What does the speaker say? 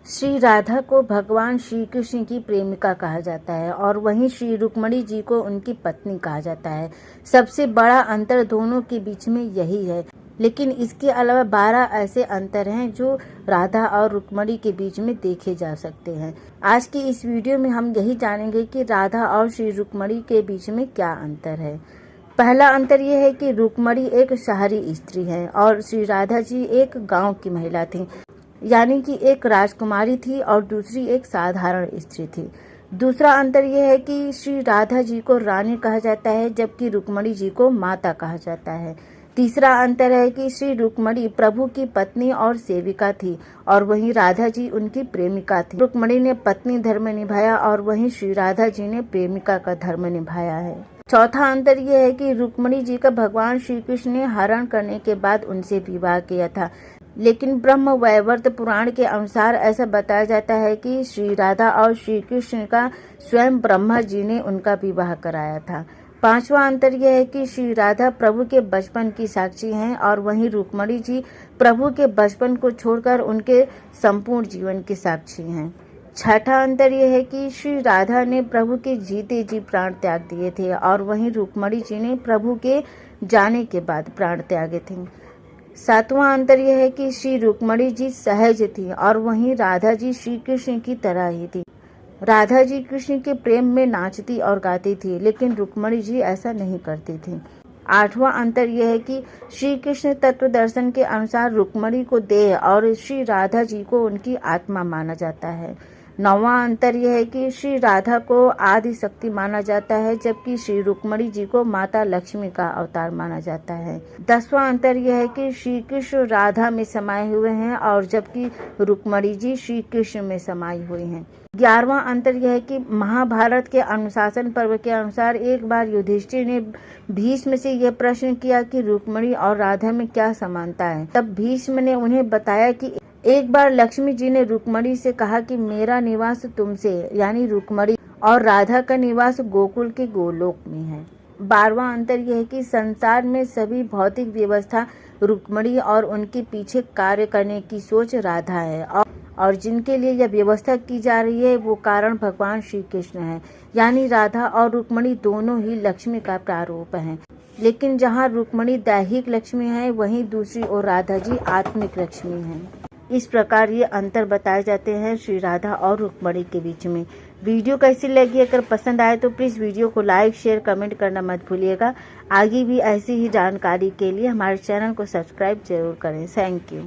श्री राधा को भगवान श्री कृष्ण की प्रेमिका कहा जाता है और वहीं श्री रुक्मिणी जी को उनकी पत्नी कहा जाता है। सबसे बड़ा अंतर दोनों के बीच में यही है, लेकिन इसके अलावा 12 ऐसे अंतर हैं जो राधा और रुक्मिणी के बीच में देखे जा सकते हैं। आज की इस वीडियो में हम यही जानेंगे कि राधा और श्री रुक्मिणी के बीच में क्या अंतर है। पहला अंतर यह है कि रुक्मिणी एक शहरी स्त्री है और श्री राधा जी एक गांव की महिला थी, यानी कि एक राजकुमारी थी और दूसरी एक साधारण स्त्री थी। दूसरा अंतर यह है कि श्री राधा जी को रानी कहा जाता है जबकि रुक्मिणी जी को माता कहा जाता है। तीसरा अंतर है कि श्री रुक्मिणी प्रभु की पत्नी और सेविका थी और वहीं राधा जी उनकी प्रेमिका थी। रुक्मिणी ने पत्नी धर्म निभाया और वहीं श्री राधा जी ने प्रेमिका का धर्म निभाया है। चौथा अंतर यह है कि रुक्मिणी जी का भगवान श्री कृष्ण ने हरण करने के बाद उनसे विवाह किया था, लेकिन ब्रह्म वैवर्त पुराण के अनुसार ऐसा बताया जाता है कि श्री राधा और श्री कृष्ण का स्वयं ब्रह्मा जी ने उनका विवाह कराया था। पांचवा अंतर यह है कि श्री राधा प्रभु के बचपन की साक्षी हैं और वहीं रुक्मिणी जी प्रभु के बचपन को छोड़कर उनके संपूर्ण जीवन की साक्षी हैं। छठा अंतर यह है कि श्री राधा ने प्रभु के जीते जी प्राण त्याग दिए थे और वहीं रुक्मिणी जी ने प्रभु के जाने के बाद प्राण त्यागे थे। सातवां अंतर यह है कि श्री रुक्मिणी जी सहज थी और वहीं राधा जी श्री कृष्ण की तरह ही थी। राधा जी कृष्ण के प्रेम में नाचती और गाती थी, लेकिन रुक्मिणी जी ऐसा नहीं करती थी। आठवां अंतर यह है कि श्री कृष्ण तत्व दर्शन के अनुसार रुक्मिणी को देह और श्री राधा जी को उनकी आत्मा माना जाता है। नौवां अंतर यह है कि श्री राधा को आदि शक्ति माना जाता है जबकि श्री रुक्मिणी जी को माता लक्ष्मी का अवतार माना जाता है। 10वां अंतर यह है कि श्री कृष्ण राधा में समाये हुए हैं और जबकि रुक्मिणी जी श्री कृष्ण में समाई हुई हैं। 11वां अंतर यह है कि महाभारत के अनुशासन पर्व के अनुसार एक बार युधिष्ठिर ने भीष्म से यह प्रश्न किया कि रुक्मिणी और राधा में क्या समानता है। तब भीष्म ने उन्हें बताया कि एक बार लक्ष्मी जी ने रुक्मिणी से कहा कि मेरा निवास तुमसे यानी रुक्मिणी और राधा का निवास गोकुल के गोलोक में है। 12वां अंतर यह है कि संसार में सभी भौतिक व्यवस्था रुक्मिणी और उनके पीछे कार्य करने की सोच राधा है और जिनके लिए यह व्यवस्था की जा रही है वो कारण भगवान श्री कृष्ण है, यानी राधा और रुक्मिणी दोनों ही लक्ष्मी का प्रारूप हैं। लेकिन जहाँ रुक्मिणी दैहिक लक्ष्मी है वहीं दूसरी ओर राधा जी आत्मिक लक्ष्मी हैं। इस प्रकार ये अंतर बताए जाते हैं श्री राधा और रुक्मिणी के बीच में। वीडियो कैसी लगी? अगर पसंद आए तो प्लीज़ वीडियो को लाइक शेयर कमेंट करना मत भूलिएगा। आगे भी ऐसी ही जानकारी के लिए हमारे चैनल को सब्सक्राइब जरूर करें। Thank you.